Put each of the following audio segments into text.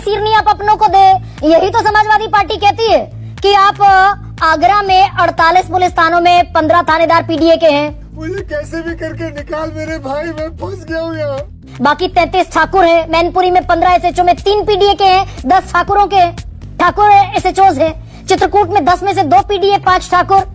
Seat नहीं आप अपनों को दे। यही तो समाजवादी पार्टी कहती है कि आप आगरा में 48 पुलिस थानों में 15 थानेदार पीडीए के हैं। मुझे कैसे भी करके निकाल मेरे भाई, मैं फंस गया हूँ यहाँ। बाकी 33 ठाकुर हैं। मैनपुरी में 15 एसएचओ में 3 पीडीए के हैं, 10 ठाकुरों के ठाकुर एसएचओज हैं। चित्रकूट में 10 में से 2 पीडीए, 5 ठाकुर।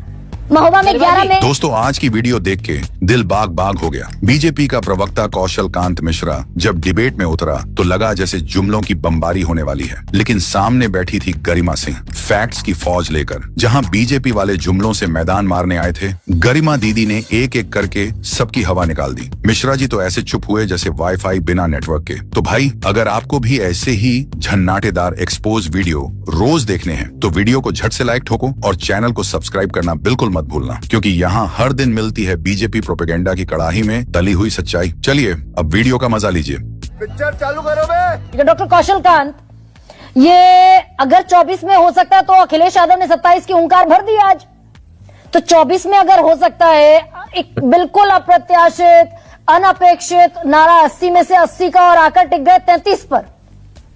महोबा में 11 में। दोस्तों, आज की वीडियो देख के दिल बाग बाग हो गया। बीजेपी का प्रवक्ता कौशल कांत मिश्रा जब डिबेट में उतरा तो लगा जैसे जुमलों की बमबारी होने वाली है, लेकिन सामने बैठी थी गरिमा सिंह फैक्ट्स की फौज लेकर। जहां बीजेपी वाले जुमलों से मैदान मारने आए थे, गरिमा दीदी ने एक एक करके सबकी हवा निकाल दी। मिश्रा जी तो ऐसे चुप हुए जैसे वाईफाई बिना नेटवर्क के। तो भाई, अगर आपको भी ऐसे ही झन्नाटेदार एक्सपोज वीडियो रोज देखने हैं तो वीडियो को झट से लाइक ठोको और चैनल को सब्सक्राइब करना बिल्कुल मत भूलना, क्योंकि यहाँ हर दिन मिलती है बीजेपी प्रोपेगेंडा की कड़ाही में तली हुई सच्चाई। चलिए अब वीडियो का मजा लीजिए। पिक्चर चालू करो बे। डॉक्टर कौशल कांत, ये अगर 24 में हो सकता है तो अखिलेश यादव ने 27 की हुंकार भर दी आज। तो 24 में अगर हो सकता है, एक बिल्कुल अप्रत्याशित अनअपेक्षित नारा 80 में से 80 का और आकर टिक गए 33 पर।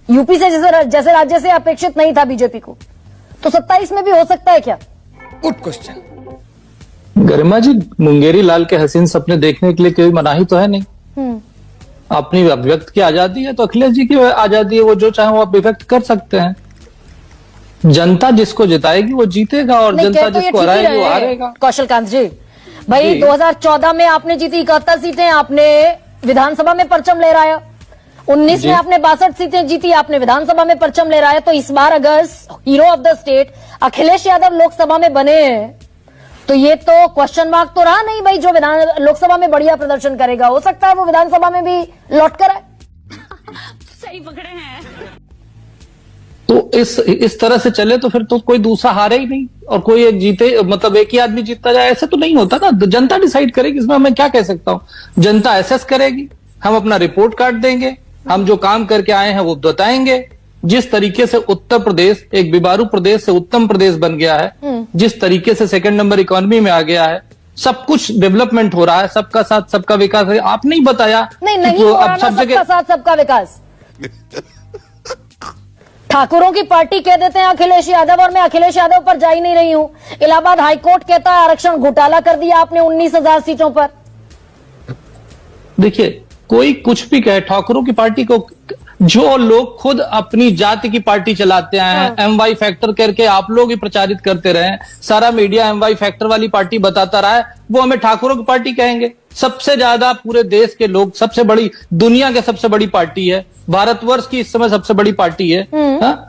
यूपी से जैसे राज्य से अपेक्षित नहीं था बीजेपी को, तो 27 में भी हो सकता है क्या? Good question. गरिमा जी, मुंगेरी लाल के हसीन सपने देखने के लिए कोई मनाही तो है नहीं। अपनी अभिव्यक्त की आजादी है, तो अखिलेश जी की आजादी है, वो जो चाहे वो अभिव्यक्त कर सकते हैं। जनता जिसको जिताएगी वो जीतेगा और जनता तो जिसको हराएगी वो हारेगा। कौशल कांत जी, भाई 2014 में आपने जीती 71 सीटें, आपने विधानसभा में परचम ले रहा है। 19 में आपने 62 सीटें जीती, आपने विधानसभा में परचम ले रहा है। तो इस बार अगर hero of the state Akhilesh Yadav Lok Sabha में बने हैं तो ये तो क्वेश्चन मार्क तो रहा नहीं भाई। जो लोकसभा में बढ़िया प्रदर्शन करेगा, हो सकता है वो विधानसभा में भी लौट कर आए। सही पकड़े हैं। तो इस तरह से चले तो फिर तो कोई दूसरा हारे ही नहीं और कोई एक जीते, मतलब एक ही आदमी जीतता जाए, ऐसे तो नहीं होता ना। जनता डिसाइड करेगी, इसमें मैं क्या कह सकता हूं। जनता एसेस करेगी, हम अपना रिपोर्ट कार्ड देंगे, हम जो काम करके आए हैं वो बताएंगे। जिस तरीके से उत्तर प्रदेश एक बीमारू प्रदेश से उत्तम प्रदेश बन गया है, जिस तरीके से सेकंड नंबर इकोनॉमी में आ गया है, सब कुछ डेवलपमेंट हो रहा है, सबका साथ सबका विकास है। आप नहीं बताया नहीं हो रहा ना सबका साथ सबका विकास। ठाकुरों की पार्टी कह देते हैं अखिलेश यादव, और मैं अखिलेश यादव पर जा ही नहीं रही हूं। इलाहाबाद हाईकोर्ट कहता है आरक्षण घोटाला कर दिया आपने 19,000 सीटों पर। देखिए, कोई कुछ भी कहे, ठाकुरों की पार्टी को जो लोग खुद अपनी जाति की पार्टी चलाते हैं, एमवाई फैक्टर करके आप लोग ही प्रचारित करते रहे, सारा मीडिया एमवाई फैक्टर वाली पार्टी बताता रहा है, वो हमें ठाकुरों की पार्टी कहेंगे। सबसे ज्यादा पूरे देश के लोग, सबसे बड़ी दुनिया के सबसे बड़ी पार्टी है, भारतवर्ष की इस समय सबसे बड़ी पार्टी है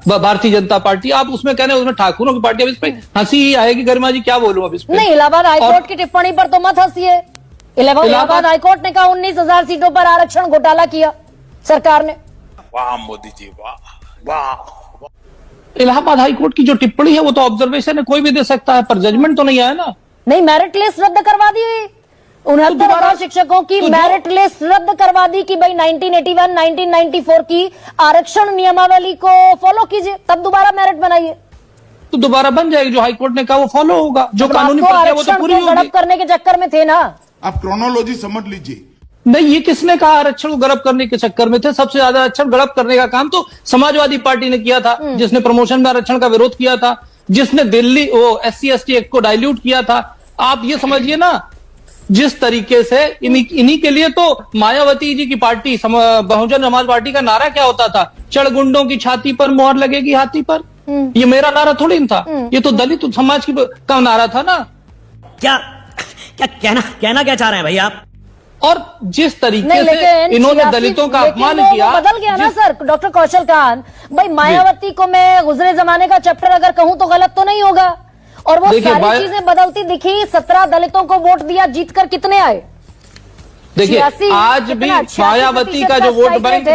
भारतीय जनता पार्टी। आप उसमें कह रहे हैं उसमें ठाकुरों की पार्टी। अब इस पे हंसी ही आएगी गरिमा जी, क्या बोलूं अब इस पे। नहीं, इलाहाबाद हाईकोर्ट की टिप्पणी पर तो मत हंसिए। इलाहाबाद हाईकोर्ट ने कहा 19,000 सीटों पर आरक्षण घोटाला किया सरकार ने। वाह मोदी जी, वाह वाह। इलाहाबाद हाईकोर्ट की जो टिप्पणी है वो तो ऑब्जर्वेशन है, कोई भी दे सकता है, पर जजमेंट तो नहीं आया ना। नहीं, मेरिट लिस्ट रद्द करवा दी 69,000 शिक्षकों की। मेरिट लिस्ट रद्द करवा दी कि भाई 1981 1994 की आरक्षण नियमावली को फॉलो कीजिए, तब दोबारा मेरिट बनाइए। तो दोबारा बन जाएगी, जो हाईकोर्ट ने कहा वो फॉलो होगा। जो कानूनी प्रक्रिया वो तो पूरी होगी। गड़प करने के चक्कर में थे ना आप, क्रोनोलॉजी समझ लीजिए। नहीं, ये किसने कहा आरक्षण को गड़प करने के चक्कर में थे? सबसे ज्यादा आरक्षण गड़प करने का काम तो समाजवादी पार्टी ने किया था, जिसने प्रमोशन में आरक्षण का विरोध किया था, जिसने दिल्ली वो SC/ST एक्ट को डाइल्यूट किया था। आप ये समझिए ना, जिस तरीके से इन्हीं के लिए तो मायावती जी की पार्टी बहुजन समाज पार्टी का नारा क्या होता था? चढ़गुंडों की छाती पर मोहर लगेगी हाथी पर। ये मेरा नारा थोड़ी था, ये तो दलित समाज का नारा था ना। क्या कहना क्या चाह रहे हैं भाई आप? और जिस तरीके से इन्होंने दलितों का अपमान किया, बदल गया ना सर। डॉक्टर कौशल कांत भाई, मायावती को मैं गुजरे जमाने का चैप्टर अगर कहूं तो गलत तो नहीं होगा। और वो सारी चीजें बदलती दिखी। 17 दलितों को वोट दिया, जीतकर कितने आए? देखिए, आज भी मायावती का जो वोट बैंक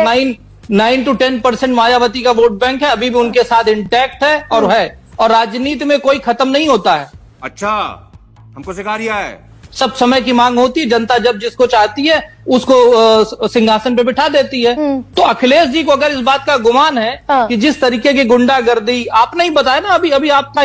9 to 10% मायावती का वोट बैंक है, अभी भी उनके साथ इंटैक्ट है और है। और राजनीति में कोई खत्म नहीं होता है। अच्छा, हमको सिखा रिया है। सब समय की मांग होती है, जनता जब जिसको चाहती है उसको सिंहासन पे बिठा देती है। तो अखिलेश जी को अगर इस बात का गुमान है कि जिस तरीके की गुंडागर्दी, आपने ही बताया ना, अभी आपने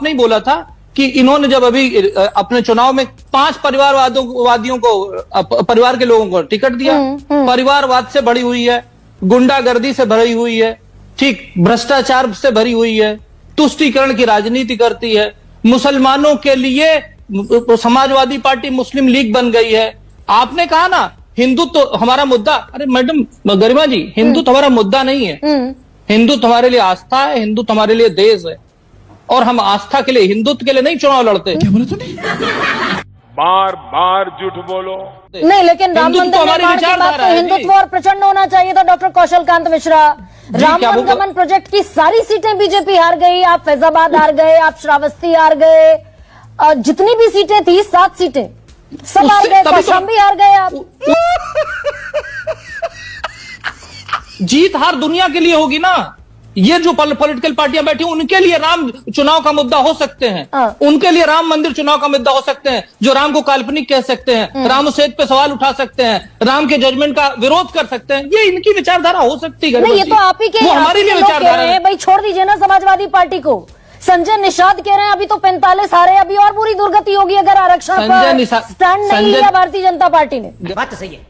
ही बोला था कि इन्होंने जब अभी अपने चुनाव में 5 परिवारवादियों को, परिवार के लोगों को टिकट दिया, परिवारवाद से बड़ी हुई है। गुंडागर्दी से भरी हुई है, ठीक, भ्रष्टाचार से भरी हुई है, तुष्टीकरण की राजनीति करती है, मुसलमानों के लिए समाजवादी पार्टी मुस्लिम लीग बन गई है। आपने कहा ना हिंदुत्व तो हमारा मुद्दा, अरे मैडम गरिमा जी, हिंदुत्व हमारा मुद्दा नहीं है। हिंदुत्व हमारे लिए आस्था है, हिंदुत्व हमारे लिए देश है, और हम आस्था के लिए, हिंदुत्व के लिए नहीं चुनाव लड़ते। बार बार झूठ बोलो। नहीं, लेकिन राम हिंदुत्व मंदिर हमारी निर्माण की बात विचारधारा तो है, हिंदुत्व जी। और प्रचंड होना चाहिए था। डॉक्टर कौशल कांत मिश्रा, राम क्या वो- वनगमन प्रोजेक्ट की सारी सीटें बीजेपी हार गई, आप फैजाबाद हार गए, आप श्रावस्ती हार गए, जितनी भी सीटें थी 7 सीटें सब हार उससे- गए, तभी तो- कौशाम्बी हार गए आप। जीत हार दुनिया के लिए होगी ना। ये जो पॉलिटिकल पार्टियां बैठी हैं, उनके लिए राम चुनाव का मुद्दा हो सकते हैं, हाँ। उनके लिए राम मंदिर चुनाव का मुद्दा हो सकते हैं, जो राम को काल्पनिक कह सकते हैं, राम सेतु पे सवाल उठा सकते हैं, राम के जजमेंट का विरोध कर सकते हैं। ये इनकी विचारधारा हो सकती है। नहीं, ये तो आप ही के वो आप हमारे ही लिए के लोग कह विचारधारा रहे है। हैं। भाई छोड़ दीजिए ना समाजवादी पार्टी को। संजय निषाद कह रहे हैं अभी तो 45 हारे, अभी और बुरी दुर्गति होगी अगर आरक्षण संजय पर निषाद- स्टैंड नहीं संजय- लिया भारतीय जनता पार्टी ने। बात तो सही है।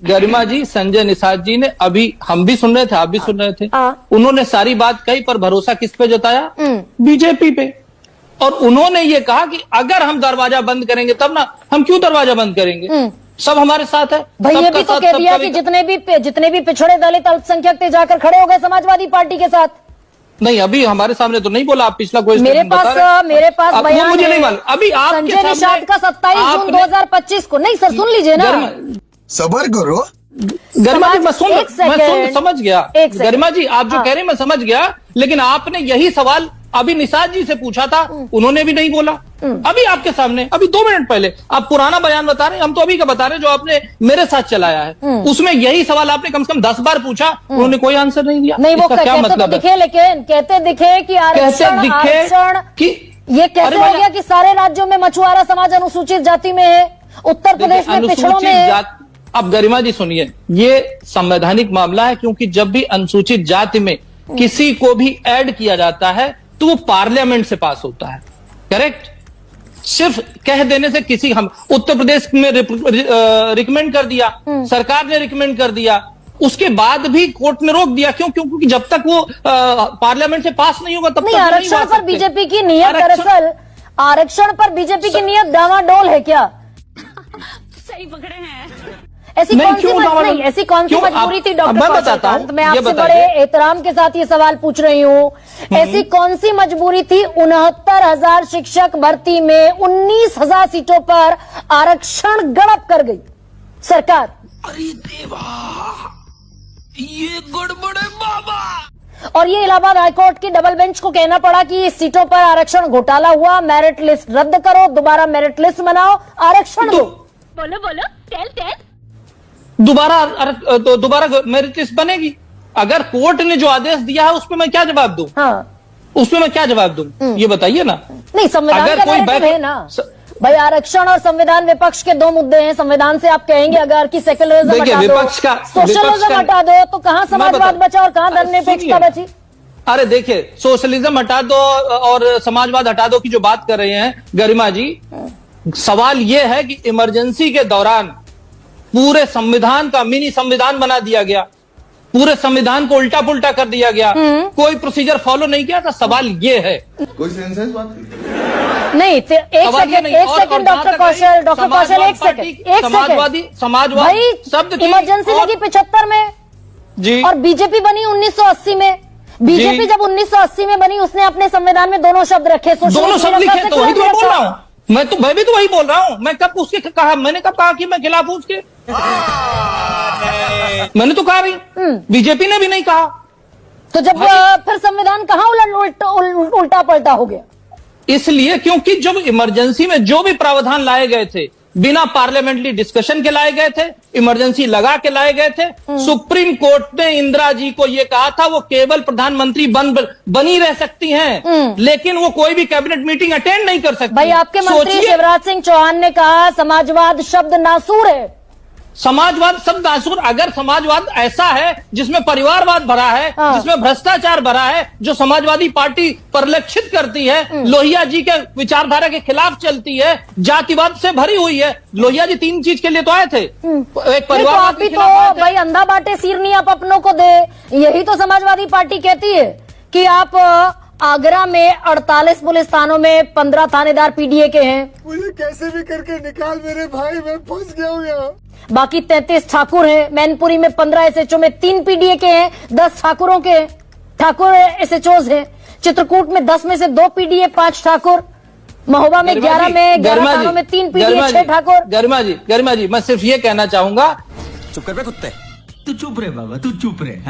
गरिमा जी, संजय निषाद जी ने, अभी हम भी सुन रहे थे, आप भी सुन रहे थे, हाँ। उन्होंने सारी बात कही, पर भरोसा किस पे जताया? बीजेपी पे। और उन्होंने ये कहा कि अगर हम दरवाजा बंद करेंगे तब ना, हम क्यों दरवाजा बंद करेंगे, सब हमारे साथ है। भाई ये सबका भी तो साथ, कह सबका दिया कि जितने भी पिछड़े दलित अल्पसंख्यक थे जाकर खड़े हो गए समाजवादी पार्टी के साथ। नहीं, अभी हमारे सामने तो नहीं बोला। आप पिछला कोई मेरे statement बता रहे हैं। मेरे पास अब वो बयान मुझे है। नहीं मालूम। अभी आपके संजय सामने निषाद का 27 जून आपने- 2025 को। नहीं सर, सुन लीजिए ना। सबर करो। गरिमा जी, मैं एक सेकंड। समझ गया। एक सेकंड। गरिमा जी, आप जो हाँ। कह रहे हैं मैं समझ गया, लेकिन आपने यही सवाल अभी निषाद जी से पूछा था, उन्होंने भी नहीं बोला। अभी आपके सामने, अभी 2 मिनट पहले आप पुराना बयान बता रहे हैं, हम तो अभी का बता रहे हैं जो आपने मेरे साथ चलाया है। उसमें यही सवाल आपने कम से कम 10 बार पूछा, उन्होंने कोई आंसर नहीं दिया। नहीं, वो इसका क्या कहते तो मतलब है? दिखे, लेकिन कहते दिखे कि आरक्षण कि ये कैसे अरे हो भैया- गया कि सारे राज्यों में मछुआरा समाज अनुसूचित जाति में है, उत्तर प्रदेश में पिछड़ों में है। अब गरिमा जी सुनिए, ये संवैधानिक मामला है, क्योंकि जब भी अनुसूचित जाति में किसी को भी ऐड किया जाता है तो वो पार्लियामेंट से पास होता है, करेक्ट? सिर्फ कह देने से किसी, हम उत्तर प्रदेश में रिकमेंड कर दिया, सरकार ने रिकमेंड कर दिया, उसके बाद भी कोर्ट ने रोक दिया। क्यों? क्योंकि जब तक वो पार्लियामेंट से पास नहीं होगा तब नहीं, तक वो आरक्षण आ पर सकते। बीजेपी की नीयत, आरक्षण- दरअसल आरक्षण पर बीजेपी की नीयत डावाडोल है क्या? सही पकड़े हैं। ऐसी नहीं, कौन सी क्यों डावाडोल? नहीं, ऐसी कौन सी क्यों? मजबूरी थी अब डॉक्टर मैं कौशल बताता हूं, कांत? मैं ये आपसे बताइए। बड़े एहतराम के साथ ये सवाल पूछ रही हूँ। ऐसी कौन सी मजबूरी थी 69,000 शिक्षक भर्ती में 19,000 सीटों पर आरक्षण गड़प कर गई सरकार? अरे देवा, ये गड़बड़ है बाबा। और ये इलाहाबाद हाईकोर्ट की डबल बेंच को कहना पड़ा कि इस सीटों पर आरक्षण घोटाला हुआ, मेरिट लिस्ट रद्द करो, दोबारा मेरिट लिस्ट बनाओ, आरक्षण दो। बोलो बोलो, टेल टेल। दोबारा मेरिट लिस्ट बनेगी। अगर कोर्ट ने जो आदेश दिया है उसमें मैं क्या जवाब दूं? हाँ, उसमें मैं क्या जवाब दूं? ये बताइए ना। नहीं, संविधान अगर का कोई narrative बैक- है ना भाई। आरक्षण और संविधान विपक्ष के 2 मुद्दे हैं। संविधान से आप कहेंगे अगर कि सेक्युलरिज्म देखिए, हटा दो, विपक्ष का- सोशलिज्म हटा दो, तो कहां समाजवाद बता- बचा और कहां धर्मनिरपेक्षता सुनिए। बची? अरे देखिए, सोशलिज्म हटा दो और समाजवाद हटा दो की जो बात कर रहे हैं गरिमा जी, सवाल यह है कि इमरजेंसी के दौरान पूरे संविधान का मिनी संविधान बना दिया गया, पूरे संविधान को उल्टा पुल्टा कर दिया गया, कोई प्रोसीजर फॉलो नहीं किया था। सवाल यह है, कोई सेंसेस बात नहीं, एक सवाल ये सेकंड, नहीं। एक और सेकंड जहां डॉक्टर तक कौशल, रही डॉक्टर कौशल, समाजवाद एक सेकंड, पार्टी, एक सेकंड समाजवाद भाई, शब्द थी इमरजेंसी और- लगी 75 में जी, और बीजेपी बनी 1980 में। बीजेपी जब 1980 में बनी, उसने अपने संविधान में दोनों शब्द रखे, दोनों शब्द लिखे, तो वही तो मैं बोल रहा हूं। मैं भी तो वही बोल रहा हूं। मैं कब उसके कहा, मैंने कब कहा कि मैं खिलाफ हूं उसके? मैंने तो कहा नहीं, बीजेपी ने भी नहीं कहा। तो जब फिर संविधान कहां उल्टा पलटा हो गया? इसलिए क्योंकि जब इमरजेंसी में जो भी प्रावधान लाए गए थे बिना पार्लियामेंट्री डिस्कशन के लाए गए थे, इमरजेंसी लगा के लाए गए थे। सुप्रीम कोर्ट ने इंदिरा जी को यह कहा था वो केवल प्रधानमंत्री बनी रह सकती हैं, लेकिन वो कोई भी कैबिनेट मीटिंग अटेंड नहीं कर सकती। भाई आपके मंत्री सोचिए, शिवराज सिंह चौहान ने कहा समाजवाद शब्द नासूर है। समाजवाद सब नासूर। अगर समाजवाद ऐसा है जिसमें परिवारवाद भरा है, हाँ। जिसमें भ्रष्टाचार भरा है, जो समाजवादी पार्टी परिलक्षित करती है, लोहिया जी के विचारधारा के खिलाफ चलती है, जातिवाद से भरी हुई है। लोहिया जी 3 चीज के लिए तो आए थे, एक नहीं तो परिवारवाद आप के भी खिलाफ आए तो थे। भाई अंधा बांटे सिरनी आप अपनों को दे, यही तो समाजवादी पार्टी कहती है कि आप आगरा में 48 पुलिस थानों में 15 थानेदार पीडीए के हैं, मुझे कैसे भी करके निकाल मेरे भाई, मैं फंस गया हूँ यहाँ। बाकी 33 ठाकुर हैं। मैनपुरी में 15 एसएचओ में 3 पीडीए के हैं, 10 ठाकुरों के हैं, ठाकुर एसएचओज हैं। चित्रकूट में 10 में से 2 पीडीए, 5 ठाकुर। महोबा में 11 में 11 थानों में 3 पीडीए, 6 ठाकुर। गरिमा जी मैं सिर्फ ये कहना चाहूंगा, चुप कर बे कुत्ते, तू चुप रे बाबा, तू चुप रे।